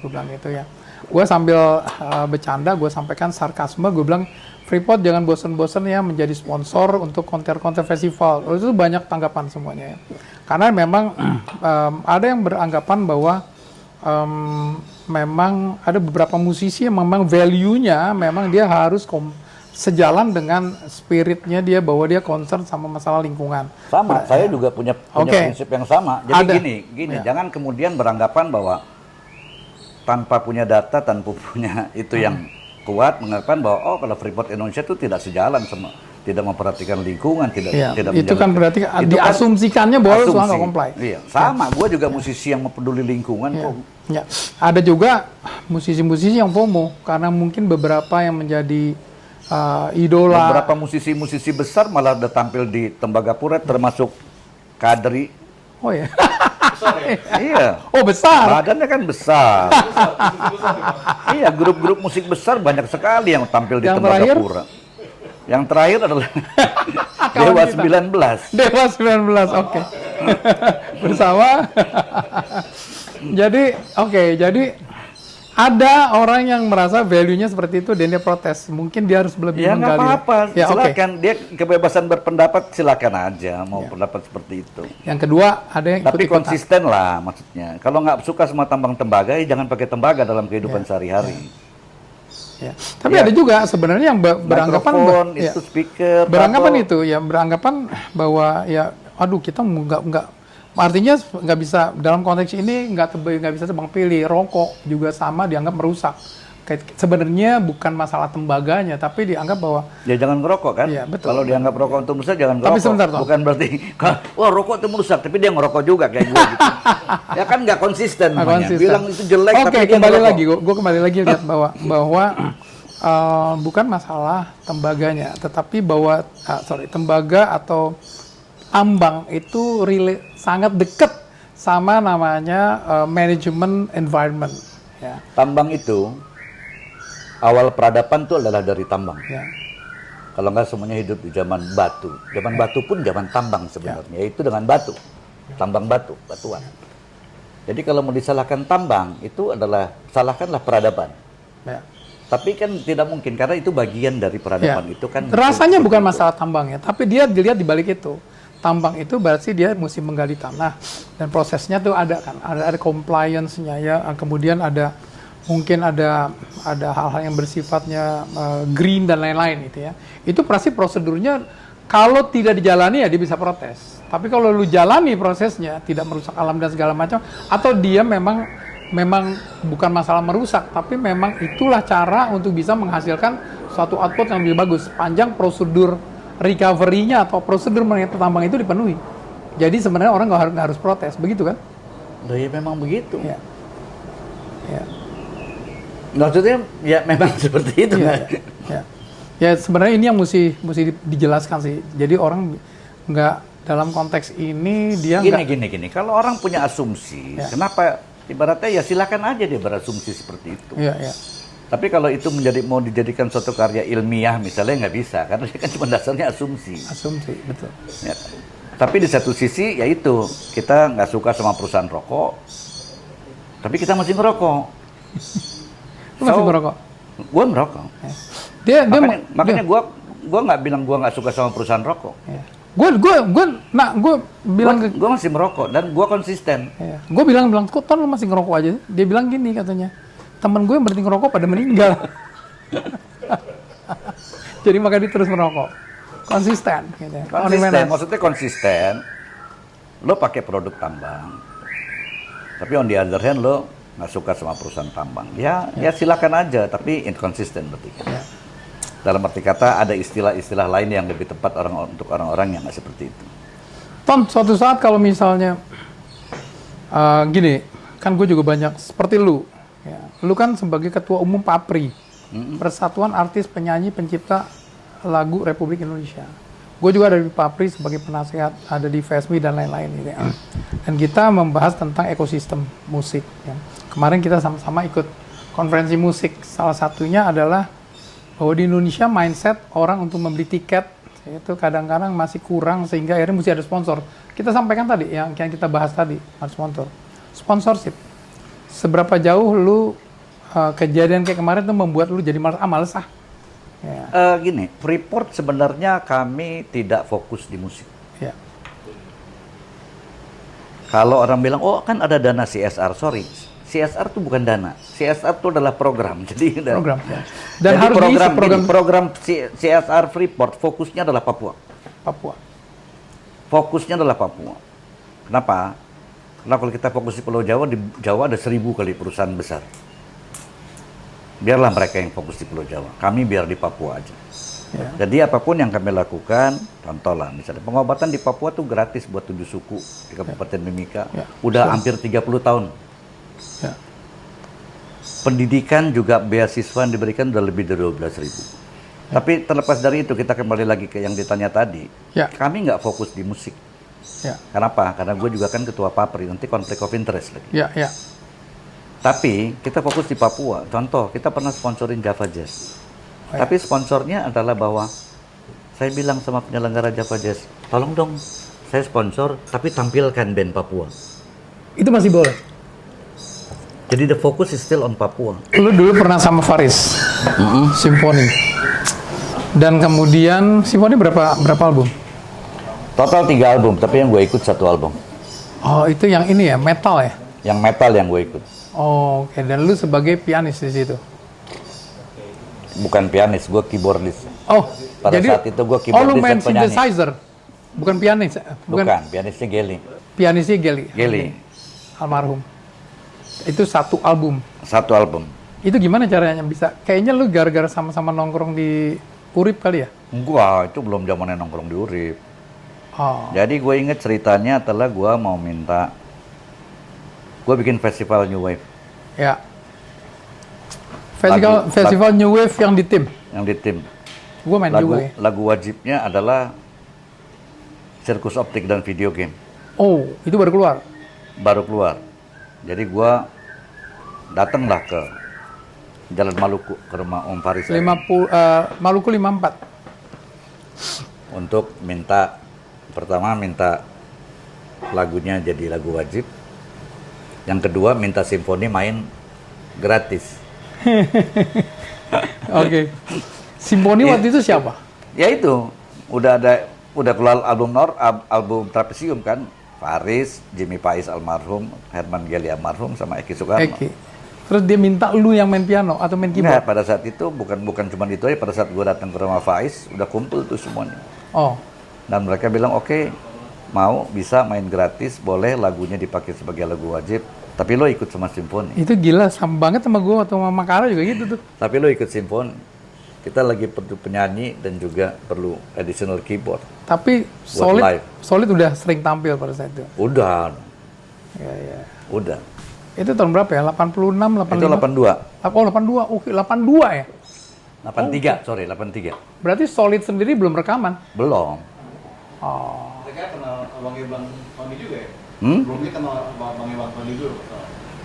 Speaker 1: bilang gitu ya. Gue sambil bercanda, gue sampaikan sarkasme, gue bilang Freeport jangan bosan-bosan ya menjadi sponsor untuk konser-konser festival. Itu banyak tanggapan semuanya ya. Karena memang ada yang beranggapan bahwa memang ada beberapa musisi yang memang value-nya memang dia harus sejalan dengan spiritnya dia, bahwa dia concern sama masalah lingkungan.
Speaker 2: Sama, saya juga punya prinsip yang sama. Jadi gini, jangan kemudian beranggapan bahwa tanpa punya data, tanpa punya itu yang kuat, mengatakan bahwa oh kalau Freeport Indonesia itu tidak sejalan sama, tidak memperhatikan lingkungan, tidak
Speaker 1: itu kan berarti diasumsikannya bahwa semua nggak comply.
Speaker 2: Iya, sama. Gue juga musisi yang peduli lingkungan kok.
Speaker 1: Ya. Ada juga musisi-musisi yang FOMO karena mungkin beberapa yang menjadi idola.
Speaker 2: Beberapa musisi-musisi besar malah udah tampil di Tembagapura, termasuk Kadri.
Speaker 1: Oh ya.
Speaker 2: Iya.
Speaker 1: Oh besar.
Speaker 2: Badannya kan besar. Iya, grup-grup musik besar banyak sekali yang tampil di Tembagapura. Yang terakhir adalah Dewa 19.
Speaker 1: Dewa 19, oke. Bersama. Jadi ada orang yang merasa value-nya seperti itu dan dia protes. Mungkin dia harus lebih
Speaker 2: ya,
Speaker 1: menggali.
Speaker 2: Ya nggak apa-apa, silakan.
Speaker 1: Okay.
Speaker 2: Dia kebebasan berpendapat, silakan aja mau pendapat seperti itu.
Speaker 1: Yang kedua, ada yang
Speaker 2: tapi konsisten lah maksudnya. Kalau nggak suka sama tambang tembaga, ya jangan pakai tembaga dalam kehidupan sehari-hari.
Speaker 1: Ya. Tapi ada juga sebenarnya yang beranggapan
Speaker 2: itu speaker,
Speaker 1: beranggapan itu ya, beranggapan bahwa ya aduh kita nggak artinya nggak bisa dalam konteks ini nggak bisa tebang pilih. Rokok juga sama dianggap merusak. Sebenarnya bukan masalah tembaganya, tapi dianggap bahwa
Speaker 2: ya jangan ngerokok kan.
Speaker 1: Ya, betul.
Speaker 2: Kalau dianggap rokok untuk merusak jangan ngerokok.
Speaker 1: Tapi sebentar,
Speaker 2: bukan berarti wah rokok itu merusak, tapi dia ngerokok juga kayak gue gitu. Ya kan nggak konsisten namanya. Bilang itu jelek tapi dia
Speaker 1: kembali
Speaker 2: ngerokok.
Speaker 1: lagi gue kembali lagi lihat bahwa bukan masalah tembaganya, tetapi bahwa tembaga atau ambang itu sangat dekat sama namanya manajemen environment. Ya.
Speaker 2: Tambang itu awal peradaban itu adalah dari tambang.
Speaker 1: Ya.
Speaker 2: Kalau nggak semuanya hidup di zaman batu. Zaman batu pun zaman tambang sebenarnya, yaitu dengan batu, tambang batu, batuan. Jadi kalau mau disalahkan tambang itu adalah salahkanlah peradaban. Ya. Tapi kan tidak mungkin karena itu bagian dari peradaban itu kan.
Speaker 1: Rasanya bukan masalah tambangnya, tapi dia dilihat di balik itu. Tambang itu berarti dia mesti menggali tanah dan prosesnya tuh ada kan, ada compliance-nya ya, kemudian ada mungkin ada hal-hal yang bersifatnya green dan lain-lain gitu ya. Itu pasti prosedurnya kalau tidak dijalani ya dia bisa protes. Tapi kalau lu jalani prosesnya tidak merusak alam dan segala macam, atau dia memang bukan masalah merusak, tapi memang itulah cara untuk bisa menghasilkan suatu output yang lebih bagus. Panjang prosedur recovery-nya atau prosedur mengenai tambang itu dipenuhi. Jadi sebenarnya orang nggak harus protes, begitu kan?
Speaker 2: Loh ya memang begitu.
Speaker 1: Ya. Ya.
Speaker 2: Maksudnya ya memang seperti itu.
Speaker 1: Ya. Ya. Ya sebenarnya ini yang mesti dijelaskan sih. Jadi orang nggak dalam konteks ini dia nggak.
Speaker 2: Gini. Kalau orang punya asumsi, kenapa ibaratnya ya silakan aja dia berasumsi seperti itu.
Speaker 1: Iya.
Speaker 2: Tapi kalau itu mau dijadikan suatu karya ilmiah misalnya nggak bisa, karena dia kan cuma dasarnya asumsi.
Speaker 1: Asumsi, betul.
Speaker 2: Ya. Tapi di satu sisi yaitu kita nggak suka sama perusahaan rokok, tapi kita masih ngerokok.
Speaker 1: Lu masih ngerokok?
Speaker 2: Gue merokok. Makanya gue nggak bilang gue nggak suka sama perusahaan rokok.
Speaker 1: Ya. Gue bilang
Speaker 2: gue masih merokok dan gue konsisten.
Speaker 1: Ya. Gue bilang kok Ton lu masih ngerokok aja? Dia bilang gini katanya, temen gue yang berhenti ngerokok pada meninggal. Jadi makanya dia terus merokok. Konsisten. Gitu.
Speaker 2: Konsisten, maksudnya konsisten. Lo pakai produk tambang, tapi on the other hand lo nggak suka sama perusahaan tambang. Ya silakan aja, tapi inkonsisten berarti. Ya. Dalam arti kata ada istilah-istilah lain yang lebih tepat untuk orang-orang yang nggak seperti itu.
Speaker 1: Ton, suatu saat kalau misalnya gini, kan gue juga banyak seperti lu. Ya. Lu kan sebagai ketua umum PAPRI, Persatuan Artis Penyanyi Pencipta Lagu Republik Indonesia. Gue juga ada di PAPRI sebagai penasehat, ada di FESMI dan lain-lain gitu ya. Dan kita membahas tentang ekosistem musik. Ya. Kemarin kita sama-sama ikut konferensi musik. Salah satunya adalah bahwa di Indonesia mindset orang untuk membeli tiket itu kadang-kadang masih kurang sehingga akhirnya mesti ada sponsor. Kita sampaikan tadi yang kita bahas tadi, ada sponsor. Sponsorship. Seberapa jauh lu kejadian kayak kemarin tuh membuat lu jadi males ah. Ya.
Speaker 2: Gini, Freeport sebenarnya kami tidak fokus di musik.
Speaker 1: Ya.
Speaker 2: Kalau orang bilang, oh kan ada dana CSR, sorry. CSR itu bukan dana. CSR itu adalah program. Jadi
Speaker 1: program. Ya.
Speaker 2: Dan jadi harus program CSR Freeport fokusnya adalah Papua. Fokusnya adalah Papua. Kenapa? Karena kalau kita fokus di Pulau Jawa, di Jawa ada 1000 kali perusahaan besar. Biarlah mereka yang fokus di Pulau Jawa. Kami biar di Papua aja. Ya. Jadi apapun yang kami lakukan, contoh lah, misalnya pengobatan di Papua tuh gratis buat 7 suku di Kabupaten Mimika. Ya. Udah hampir 30 tahun. Ya. Pendidikan juga beasiswa yang diberikan udah lebih dari 12.000. Ya. Tapi terlepas dari itu, kita kembali lagi ke yang ditanya tadi. Ya. Kami nggak fokus di musik. Ya. Kenapa? Karena gue juga kan ketua PAPRI, nanti konflik of interest lagi. Ya. Tapi kita fokus di Papua. Contoh, kita pernah sponsorin Java Jazz. Tapi sponsornya adalah bahwa saya bilang sama penyelenggara Java Jazz, tolong dong, saya sponsor, tapi tampilkan band Papua.
Speaker 1: Itu masih boleh?
Speaker 2: Jadi the focus is still on Papua.
Speaker 1: Lu dulu pernah sama Faris, Simfoni. Dan kemudian, Simfoni berapa album?
Speaker 2: Total 3 album, tapi yang gue ikut 1 album.
Speaker 1: Oh, itu yang ini ya, metal ya?
Speaker 2: Yang metal yang gue ikut.
Speaker 1: Oh, oke. Dan lu sebagai pianis di situ?
Speaker 2: Bukan pianis, gue keyboardist.
Speaker 1: Oh,
Speaker 2: pada
Speaker 1: jadi,
Speaker 2: saat itu gue keyboardist
Speaker 1: lu main
Speaker 2: dan penyanyi.
Speaker 1: synthesizer? Bukan pianis?
Speaker 2: Bukan, pianisnya Geli.
Speaker 1: Pianisnya Geli?
Speaker 2: Geli.
Speaker 1: Almarhum. Itu 1 album?
Speaker 2: 1 album.
Speaker 1: Itu gimana caranya bisa? Kayaknya lu gara-gara sama-sama nongkrong di Urip kali ya?
Speaker 2: Enggak, itu belum zamannya nongkrong di Urip.
Speaker 1: Oh.
Speaker 2: Jadi gue inget ceritanya adalah gue mau minta, gue bikin festival New Wave.
Speaker 1: Ya. Festival New Wave yang di tim?
Speaker 2: Yang di tim.
Speaker 1: Gue main juga ya.
Speaker 2: Lagu wajibnya adalah Sirkus Optik dan Video Game.
Speaker 1: Oh, itu baru keluar?
Speaker 2: Baru keluar. Jadi gue datanglah ke Jalan Maluku, ke rumah Om Faris.
Speaker 1: Maluku 54.
Speaker 2: Untuk pertama minta lagunya jadi lagu wajib. Yang kedua minta simfoni main gratis.
Speaker 1: Oke. Simfoni waktu itu siapa?
Speaker 2: Ya itu, udah keluar album Trapesium kan, Faris, Jimmy Pais almarhum, Herman Geli almarhum, sama Eki Soekarno.
Speaker 1: Terus dia minta lu yang main piano atau main keyboard?
Speaker 2: Nah, pada saat itu bukan cuma itu aja, pada saat gue datang ke rumah Faiz udah kumpul tuh semuanya.
Speaker 1: Oh.
Speaker 2: Dan mereka bilang oke, mau bisa main gratis, boleh lagunya dipakai sebagai lagu wajib, tapi lo ikut sama simfoni.
Speaker 1: Itu gila, sama banget sama gue atau sama Makara juga gitu tuh.
Speaker 2: Tapi lo ikut simfoni. Kita lagi perlu penyanyi dan juga perlu additional keyboard.
Speaker 1: Tapi Solid udah sering tampil pada saat itu.
Speaker 2: Udah.
Speaker 1: Ya.
Speaker 2: Udah.
Speaker 1: Itu tahun berapa ya? 86, 85?
Speaker 2: Itu 82.
Speaker 1: Oh, 82. Oke, 82 ya?
Speaker 2: 83, sorry, 83.
Speaker 1: Berarti Solid sendiri belum rekaman?
Speaker 2: Belum.
Speaker 1: Oh.
Speaker 4: Mereka kenal abangnya Bang Tony juga ya?
Speaker 2: Hmm?
Speaker 4: Belum dia kenal abangnya Bang Tony dulu.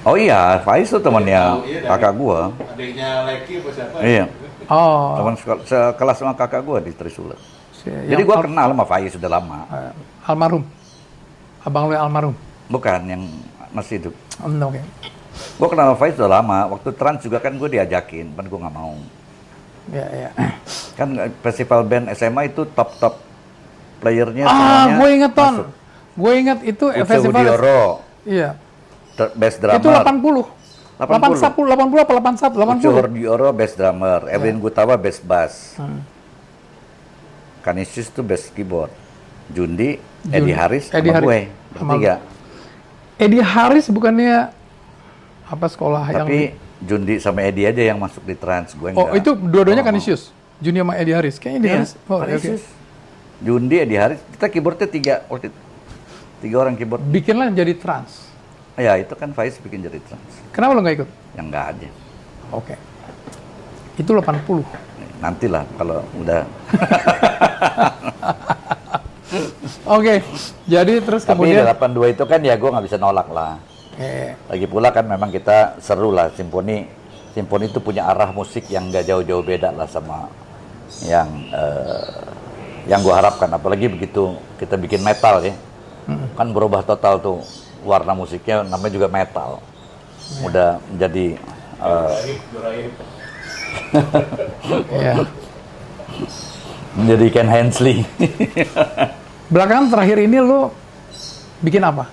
Speaker 2: Oh iya, Faiz tuh temannya
Speaker 4: Tahu, iya, dari-
Speaker 2: kakak gua.
Speaker 4: Adiknya Leki apa siapa?
Speaker 2: Iya,
Speaker 1: Oh.
Speaker 2: teman sekelas sama kakak gua di Trisula. Jadi
Speaker 1: Yang
Speaker 2: gua kenal sama Faiz sudah lama.
Speaker 1: almarhum. Abang lu yang almarhum.
Speaker 2: Bukan yang masih hidup.
Speaker 1: Oke.
Speaker 2: Gua kenal sama Faiz sudah lama. Waktu Trans juga kan gua diajakin, kan gua nggak mau.
Speaker 1: Ya, ya.
Speaker 2: Kan festival band SMA itu top playernya
Speaker 1: Ah,
Speaker 2: semuanya
Speaker 1: gue inget Ton.
Speaker 2: masuk.
Speaker 1: Gue inget itu
Speaker 2: Uce
Speaker 1: festival.
Speaker 2: Wudioro,
Speaker 1: Iya.
Speaker 2: best drummer.
Speaker 1: Itu 80. 80 apa 81?
Speaker 2: Uce
Speaker 1: 80.
Speaker 2: Wudioro best drummer, Erwin Gutawa best bass. Canisius tuh best keyboard. Jundi, Eddie Harris,
Speaker 1: Eddie
Speaker 2: sama
Speaker 1: Harris.
Speaker 2: gue,
Speaker 1: Sama
Speaker 2: bertiga.
Speaker 1: Eddie Harris bukannya apa sekolah yang
Speaker 2: Tapi Jundi sama Eddie aja yang masuk di Trans, gue
Speaker 1: Oh,
Speaker 2: enggak.
Speaker 1: itu dua-duanya
Speaker 2: Oh,
Speaker 1: Canisius. Junior sama Eddie Harris. Kayaknya Eddie
Speaker 2: Iya,
Speaker 1: Harris. Oh, oke.
Speaker 2: Canisius. Jundi, Eddie Harris, kita keyboardnya waktu itu. 3 orang keyboard.
Speaker 1: Bikinlah jadi trans.
Speaker 2: Ya itu kan Faiz bikin jadi Trans.
Speaker 1: Kenapa lo nggak ikut?
Speaker 2: Yang enggak aja.
Speaker 1: Oke. Itu 80.
Speaker 2: Nantilah kalau udah.
Speaker 1: Oke. Jadi terus
Speaker 2: Tapi
Speaker 1: kemudian
Speaker 2: 82 itu kan ya gue nggak bisa nolak lah. Lagi pula kan memang kita seru lah simfoni. Simfoni itu punya arah musik yang nggak jauh-jauh beda lah sama yang gue harapkan. Apalagi begitu kita bikin metal ya, kan berubah total tuh warna musiknya. Namanya juga metal. Udah menjadi
Speaker 1: ya.
Speaker 2: menjadi Ken Hensley.
Speaker 1: Belakangan terakhir ini lo bikin apa?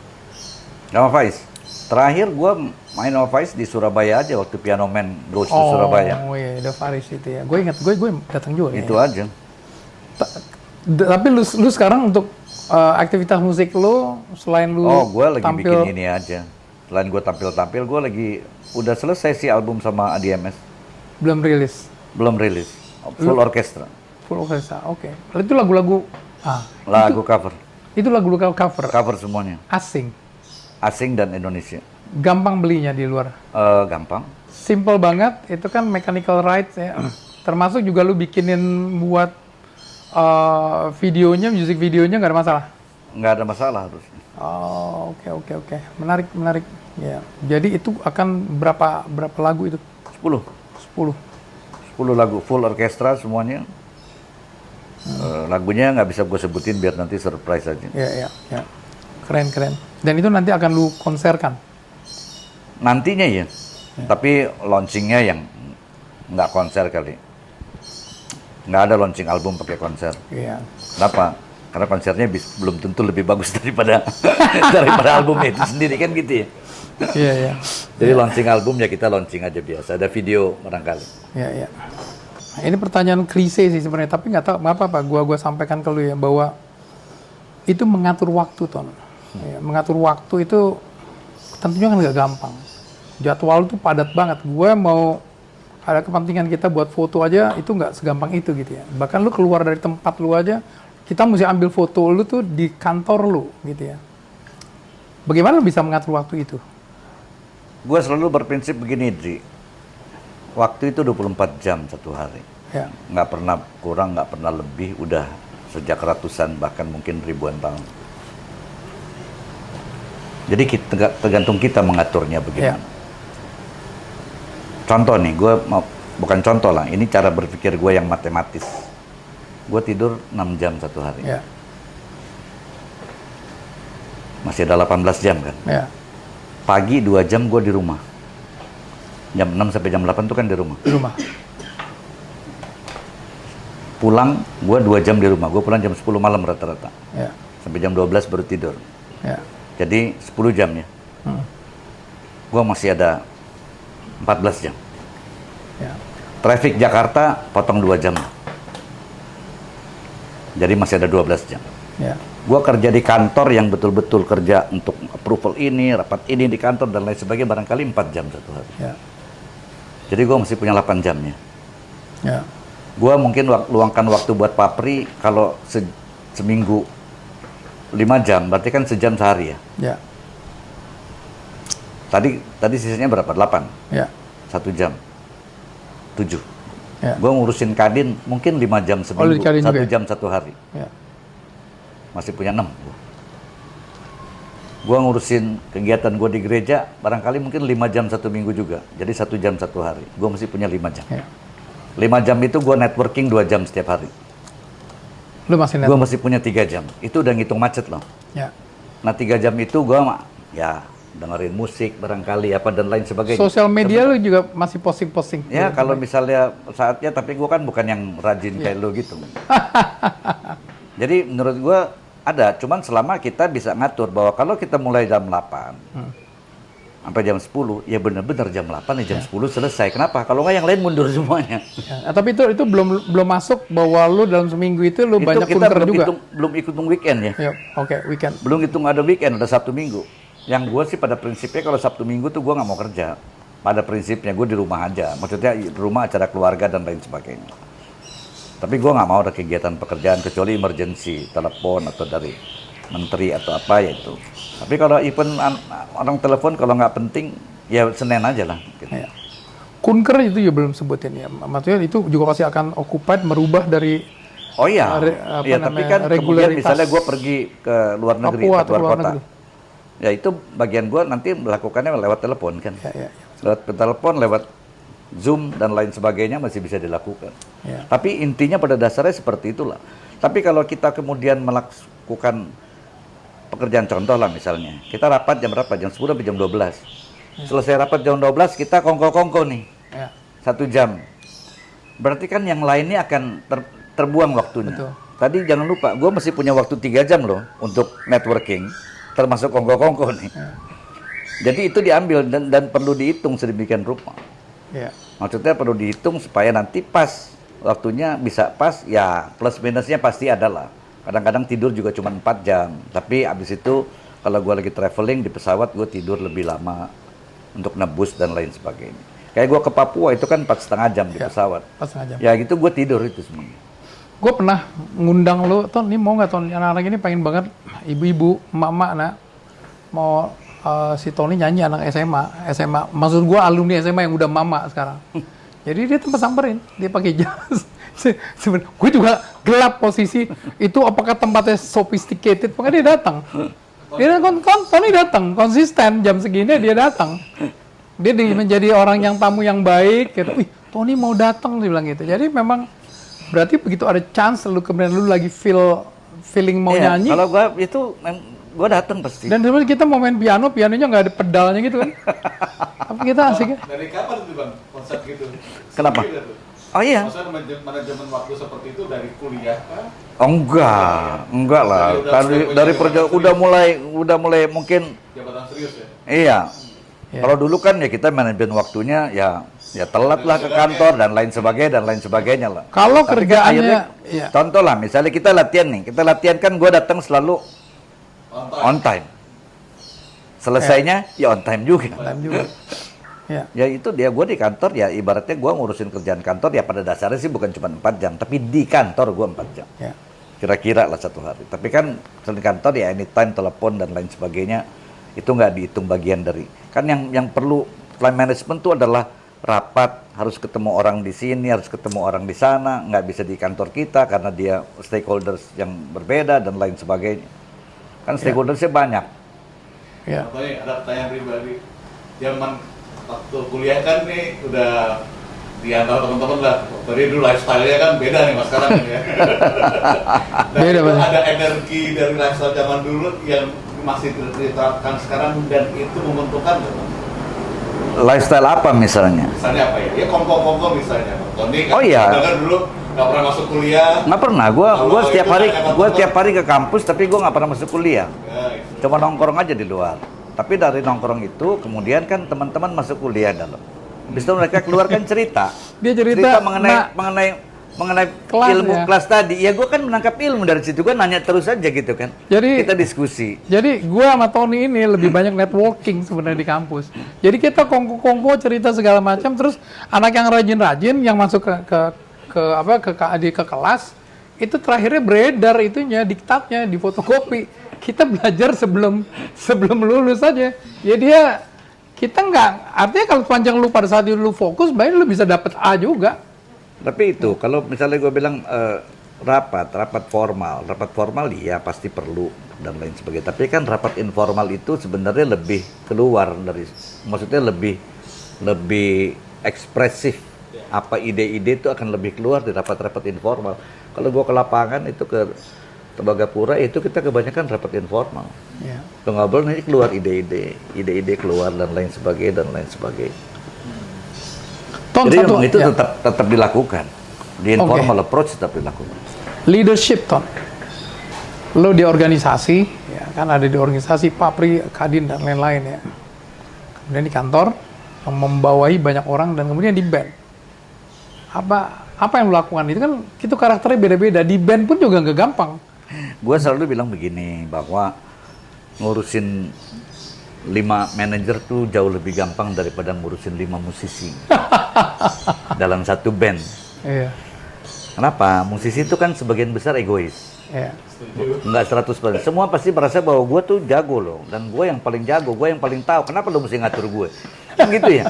Speaker 2: Sama Faiz. Terakhir gue main sama Faiz di Surabaya aja waktu Piano Man Goes to Surabaya.
Speaker 1: Oh iya, The Faris itu ya. Gue ingat, gue datang juga.
Speaker 2: Itu
Speaker 1: kayaknya.
Speaker 2: aja.
Speaker 1: Tapi lu sekarang untuk aktivitas musik lu selain lu
Speaker 2: Oh, gue lagi
Speaker 1: tampil,
Speaker 2: bikin ini aja. Selain gue tampil-tampil, gue lagi udah selesai sih album sama ADMS.
Speaker 1: belum rilis,
Speaker 2: Belum rilis. Full orkestra.
Speaker 1: full orchestra. Oke. Itu lagu-lagu
Speaker 2: Lagu cover.
Speaker 1: itu lagu-lagu cover
Speaker 2: Cover semuanya.
Speaker 1: asing.
Speaker 2: Asing dan Indonesia.
Speaker 1: Gampang belinya di luar.
Speaker 2: Gampang.
Speaker 1: Simple banget, itu kan mechanical rights ya. Termasuk juga lu bikinin buat videonya, music videonya nggak ada masalah.
Speaker 2: Nggak ada masalah harusnya.
Speaker 1: Oh, oke. Menarik. Ya. Jadi itu akan berapa lagu itu?
Speaker 2: 10.
Speaker 1: 10.
Speaker 2: 10 lagu full orkestra semuanya. Lagunya nggak bisa gue sebutin biar nanti surprise aja.
Speaker 1: Ya. Keren. Dan itu nanti akan lu konserkan.
Speaker 2: Nantinya ya. Tapi launchingnya yang nggak konser kali. Nggak ada launching album pakai konser.
Speaker 1: Iya.
Speaker 2: Kenapa? Karena konsernya belum tentu lebih bagus daripada albumnya itu sendiri kan gitu ya.
Speaker 1: Iya.
Speaker 2: Jadi launching album ya kita launching aja biasa. Ada video barangkali.
Speaker 1: Iya. Nah, ini pertanyaan klise sih sebenarnya, tapi nggak tahu apa. Gua sampaikan ke lu ya bahwa itu mengatur waktu, Ton. Ya, mengatur waktu itu tentunya kan nggak gampang. Jadwal itu padat banget. Gue mau ada kepentingan kita buat foto aja itu nggak segampang itu gitu ya. Bahkan lu keluar dari tempat lu aja, kita mesti ambil foto lu tuh di kantor lu gitu ya. Bagaimana lu bisa mengatur waktu itu?
Speaker 2: Gue selalu berprinsip begini, Dri. Waktu itu 24 jam satu hari.
Speaker 1: Ya.
Speaker 2: Nggak pernah kurang, nggak pernah lebih. Udah sejak ratusan, bahkan mungkin ribuan tahun. Jadi tergantung kita mengaturnya bagaimana.
Speaker 1: Ya.
Speaker 2: Contoh nih, gue mau bukan contoh lah. Ini cara berpikir gue yang matematis. Gue tidur 6 jam satu hari.
Speaker 1: Ya.
Speaker 2: Masih ada 18 jam kan.
Speaker 1: Ya.
Speaker 2: Pagi 2 jam gue di rumah. Jam 6 sampai jam 8 tuh kan di rumah.
Speaker 1: Di rumah.
Speaker 2: Pulang, gue 2 jam di rumah. Gue pulang jam 10 malam rata-rata.
Speaker 1: Ya.
Speaker 2: Sampai jam 12 baru tidur.
Speaker 1: Ya.
Speaker 2: Jadi 10 jam ya. Gue masih ada 14 jam.
Speaker 1: Ya.
Speaker 2: Traffic Jakarta potong 2 jam. Jadi masih ada 12 jam.
Speaker 1: Ya.
Speaker 2: Gue kerja di kantor yang betul-betul kerja untuk approval ini, rapat ini di kantor dan lain sebagainya barangkali 4 jam satu hari.
Speaker 1: Ya.
Speaker 2: Jadi gue masih punya 8 jamnya.
Speaker 1: Ya.
Speaker 2: Gue mungkin luangkan waktu buat papri kalau seminggu 5 jam, berarti kan sejam sehari ya.
Speaker 1: Ya.
Speaker 2: Tadi sisanya berapa? 8?
Speaker 1: Ya.
Speaker 2: 1 jam. 7.
Speaker 1: Ya.
Speaker 2: Gue ngurusin Kadin mungkin 5 jam
Speaker 1: di
Speaker 2: seminggu,
Speaker 1: Kadin
Speaker 2: 1
Speaker 1: juga ya?
Speaker 2: jam 1 hari.
Speaker 1: Ya.
Speaker 2: Masih punya 6. Gue ngurusin kegiatan gue di gereja, barangkali mungkin 5 jam 1 minggu juga. Jadi 1 jam 1 hari. Gue masih punya 5 jam.
Speaker 1: Ya.
Speaker 2: 5 jam itu gue networking 2 jam setiap hari.
Speaker 1: Lu masih
Speaker 2: Gue masih punya 3 jam. Itu udah ngitung macet loh.
Speaker 1: Ya.
Speaker 2: Nah 3 jam itu gue ya dengerin musik barangkali apa dan lain sebagainya.
Speaker 1: Sosial media lu juga masih posting-posting.
Speaker 2: Ya kalau misalnya saatnya, tapi gue kan bukan yang rajin kayak lu gitu. Jadi menurut gue ada, cuman selama kita bisa ngatur bahwa kalau kita mulai jam 8 sampai jam 10, ya bener-bener jam 8 ya jam 10 selesai. Kenapa? Kalau nggak yang lain mundur semuanya.
Speaker 1: Ya, tapi itu belum masuk bahwa lu dalam seminggu itu lu
Speaker 2: Itu
Speaker 1: banyak
Speaker 2: kita
Speaker 1: kunker juga.
Speaker 2: belum hitung weekend ya.
Speaker 1: Ya, oke, weekend.
Speaker 2: Belum hitung ada weekend, ada Sabtu Minggu. Yang gue sih pada prinsipnya kalau Sabtu Minggu tuh gue nggak mau kerja. Pada prinsipnya gue di rumah aja. Maksudnya di rumah acara keluarga dan lain sebagainya. Tapi gue nggak mau ada kegiatan pekerjaan kecuali emergency, telepon atau dari menteri atau apa ya itu. Tapi kalau event orang telepon kalau nggak penting ya Senin aja lah. Gitu.
Speaker 1: Ya. Kunker itu juga belum sebutin ya. Maksudnya itu juga pasti akan occupied merubah dari
Speaker 2: Oh iya,
Speaker 1: apa
Speaker 2: iya tapi
Speaker 1: namanya,
Speaker 2: kan kemudian
Speaker 1: regularitas
Speaker 2: misalnya gue pergi ke luar negeri
Speaker 1: Papua
Speaker 2: atau
Speaker 1: atau
Speaker 2: luar
Speaker 1: luar
Speaker 2: kota.
Speaker 1: negeri.
Speaker 2: Ya itu bagian gue nanti melakukannya lewat telepon kan.
Speaker 1: Ya.
Speaker 2: Lewat telepon, lewat Zoom dan lain sebagainya masih bisa dilakukan.
Speaker 1: Ya.
Speaker 2: Tapi intinya pada dasarnya seperti itulah. Tapi kalau kita kemudian melakukan pekerjaan contoh lah misalnya, kita rapat jam berapa? Jam 10 sampai jam 12. Selesai rapat jam 12 kita kongko-kongko nih.
Speaker 1: Ya.
Speaker 2: 1 jam. Berarti kan yang lainnya akan terbuang waktunya.
Speaker 1: Betul.
Speaker 2: Tadi jangan lupa, gue masih punya waktu 3 jam loh untuk networking, termasuk kongko-kongko nih. Jadi itu diambil dan perlu dihitung sedemikian rupa.
Speaker 1: Ya.
Speaker 2: Maksudnya perlu dihitung supaya nanti pas waktunya bisa pas, ya plus minusnya pasti ada lah. Kadang-kadang tidur juga cuma 4 jam, tapi abis itu kalau gue lagi traveling di pesawat gue tidur lebih lama untuk nebus dan lain sebagainya. Kayak gue ke Papua itu kan 4,5 jam di pesawat.
Speaker 1: 4,5 jam.
Speaker 2: Ya gitu gue tidur itu semuanya.
Speaker 1: Gue pernah ngundang lu, Ton, ini mau nggak Ton? Anak-anak ini pengen banget ibu-ibu, emak-emak, nak mau si Tony nyanyi anak SMA. Maksud gue alumni SMA yang udah mama sekarang. Jadi dia tempat samperin, dia pakai jas. Gue juga gelap posisi itu. Apakah tempatnya sophisticated? Makanya dia datang. Dia Tony datang konsisten jam segini dia datang. Dia menjadi orang yang tamu yang baik. Gitu. Wih, Tony mau datang dia bilang gitu. Jadi memang berarti begitu ada chance lu kemudian lu lagi feeling mau
Speaker 2: Iya,
Speaker 1: nyanyi.
Speaker 2: kalau gue itu gue datang pasti.
Speaker 1: Dan sebenarnya kita mau main pianonya nggak ada pedalnya gitu kan. Tapi kita asik ya.
Speaker 4: Dari kapan tuh Bang konsep gitu?
Speaker 2: Kenapa?
Speaker 4: Gila tuh.
Speaker 2: Oh iya.
Speaker 4: Maksudnya manajemen waktu seperti itu dari kuliah kan?
Speaker 2: Oh enggak lah. Udah mulai mungkin.
Speaker 4: Jabatan serius ya?
Speaker 2: Iya.
Speaker 1: Ya.
Speaker 2: Kalau dulu kan ya kita manajemen waktunya ya telat lah ke kantor dan lain sebagainya lah.
Speaker 1: Kalau
Speaker 2: Tapi kan
Speaker 1: kerjaannya,
Speaker 2: akhirnya,
Speaker 1: ya.
Speaker 2: contoh lah misalnya kita latihan kan gue datang selalu on time. Selesainya ya on time juga.
Speaker 1: Time juga. Ya.
Speaker 2: Ya itu dia, gue di kantor ya ibaratnya gue ngurusin kerjaan kantor ya pada dasarnya sih bukan cuma 4 jam, tapi di kantor gue 4 jam.
Speaker 1: Ya.
Speaker 2: Kira-kira lah 1 hari. Tapi kan di kantor ya anytime telepon dan lain sebagainya itu nggak dihitung bagian dari. Kan yang perlu time management itu adalah rapat, harus ketemu orang di sini, harus ketemu orang di sana, nggak bisa di kantor kita karena dia stakeholders yang berbeda dan lain sebagainya. Kan stakeholdersnya banyak.
Speaker 1: Ya.
Speaker 4: Contohnya ada pertanyaan pribadi. Zaman waktu kuliah kan nih udah di antara teman-teman lah. Tadi dulu lifestyle-nya kan beda nih mas sekarang ya. Dan
Speaker 1: Beda,
Speaker 4: itu
Speaker 1: banget.
Speaker 4: ada energi dari lifestyle zaman dulu yang masih diterapkan sekarang dan itu menguntungkan nggak, Bang?
Speaker 2: Lifestyle apa misalnya?
Speaker 4: Misalnya apa ya? Ya kongko-kongko misalnya. Tony kan
Speaker 2: Oh iya.
Speaker 4: kan dulu nggak pernah masuk kuliah.
Speaker 2: Nggak pernah. Gue
Speaker 4: Kalau
Speaker 2: setiap
Speaker 4: itu
Speaker 2: hari
Speaker 4: kan lewat
Speaker 2: gue
Speaker 4: telepon.
Speaker 2: setiap hari ke kampus, tapi gue nggak pernah masuk kuliah.
Speaker 4: Ya, itu.
Speaker 2: Cuma nongkrong aja di luar. Tapi dari nongkrong itu kemudian kan teman-teman masuk kuliah dalam. Habis itu mereka keluarkan cerita.
Speaker 1: Dia cerita,
Speaker 2: mengenai
Speaker 1: kelas
Speaker 2: ilmu
Speaker 1: ya.
Speaker 2: kelas tadi. Ya gue kan menangkap ilmu dari situ, gue nanya terus aja gitu kan.
Speaker 1: Jadi-
Speaker 2: kita diskusi.
Speaker 1: Jadi gue sama Tony ini lebih banyak networking sebenarnya di kampus. Jadi kita kongko-kongko cerita segala macam, terus anak yang rajin-rajin yang masuk ke kelas itu terakhirnya beredar itunya diktatnya di fotokopi. Kita belajar sebelum lulus aja. Ya kita nggak, artinya kalau sepanjang lu pada saat itu lu fokus, baik lu bisa dapat A juga.
Speaker 2: Tapi itu kalau misalnya gue bilang rapat formal ya pasti perlu dan lain sebagainya. Tapi kan rapat informal itu sebenarnya lebih keluar dari, maksudnya lebih ekspresif. Apa ide-ide itu akan lebih keluar di rapat-rapat informal. Kalau gue ke lapangan itu ke Tembagapura itu kita kebanyakan rapat informal.
Speaker 1: Ya.
Speaker 2: Ngobrol nanti keluar ide-ide keluar dan lain sebagainya.
Speaker 1: Ton,
Speaker 2: Jadi
Speaker 1: satu,
Speaker 2: memang itu
Speaker 1: ya.
Speaker 2: tetap dilakukan. Di informal approach tetap dilakukan.
Speaker 1: Leadership, Ton. Lo di organisasi, ya kan ada di organisasi Papri, Kadin dan lain-lain ya. Kemudian di kantor membawahi banyak orang dan kemudian di band. Apa yang lo lakukan itu kan itu karakternya beda-beda. Di band pun juga nggak gampang.
Speaker 2: Gue selalu bilang begini bahwa ngurusin 5 manajer tuh jauh lebih gampang daripada ngurusin 5 musisi dalam satu band.
Speaker 1: Iya.
Speaker 2: Kenapa? Musisi itu kan sebagian besar egois.
Speaker 1: Iya.
Speaker 2: Enggak 100%. Semua pasti merasa bahwa gue tuh jago loh. Dan gue yang paling jago, gue yang paling tahu. Kenapa lo mesti ngatur gue? Kan gitu ya?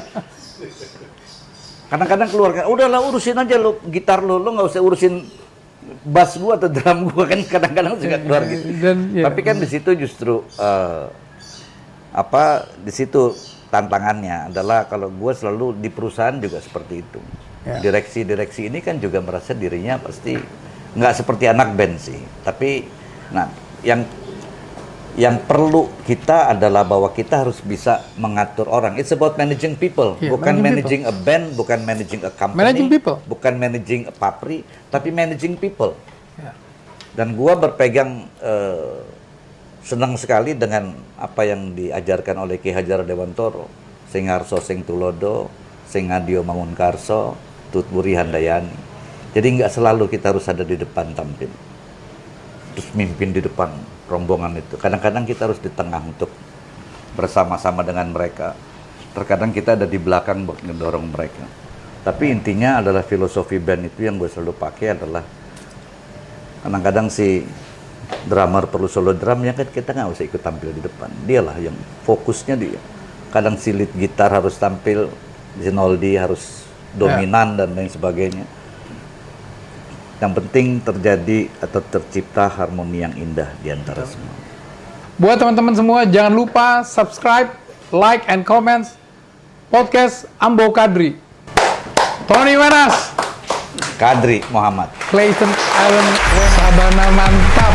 Speaker 2: Kadang-kadang keluarga, udahlah urusin aja lo gitar lo nggak usah urusin bass gue atau drum gue. Kan kadang-kadang suka keluar gitu.
Speaker 1: Ya.
Speaker 2: Tapi kan di situ justru, di situ tantangannya adalah kalau gue selalu di perusahaan juga seperti itu.
Speaker 1: Ya.
Speaker 2: Direksi ini kan juga merasa dirinya pasti nggak seperti anak band sih. Tapi, nah, yang perlu kita adalah bahwa kita harus bisa mengatur orang. It's about managing people,
Speaker 1: Yeah,
Speaker 2: bukan
Speaker 1: managing
Speaker 2: managing a band, bukan managing a company,
Speaker 1: Managing people.
Speaker 2: bukan managing a papri, tapi managing people.
Speaker 1: Ya.
Speaker 2: Dan gua berpegang senang sekali dengan apa yang diajarkan oleh Ki Hajar Dewantoro, Sing Harso Sing Tulodo, Sing Adio Mangunkarso, Tutburi Handayani. Jadi nggak selalu kita harus ada di depan tampil, terus mimpin di depan rombongan itu. Kadang-kadang kita harus di tengah untuk bersama-sama dengan mereka. Terkadang kita ada di belakang buat mendorong mereka. Tapi intinya adalah filosofi band itu yang gue selalu pakai adalah kadang-kadang si drummer perlu solo drum, ya kan kita nggak usah ikut tampil di depan. Dialah yang fokusnya dia. Kadang si lead gitar harus tampil, si Noldi harus dominan dan lain sebagainya. Yang penting terjadi atau tercipta harmoni yang indah di antara semua.
Speaker 1: Buat teman-teman semua, jangan lupa subscribe, like, and comment podcast Ambo Kadri. Tony Manas,
Speaker 2: Kadri Muhammad.
Speaker 1: Clayton Allen, Sabana mantap.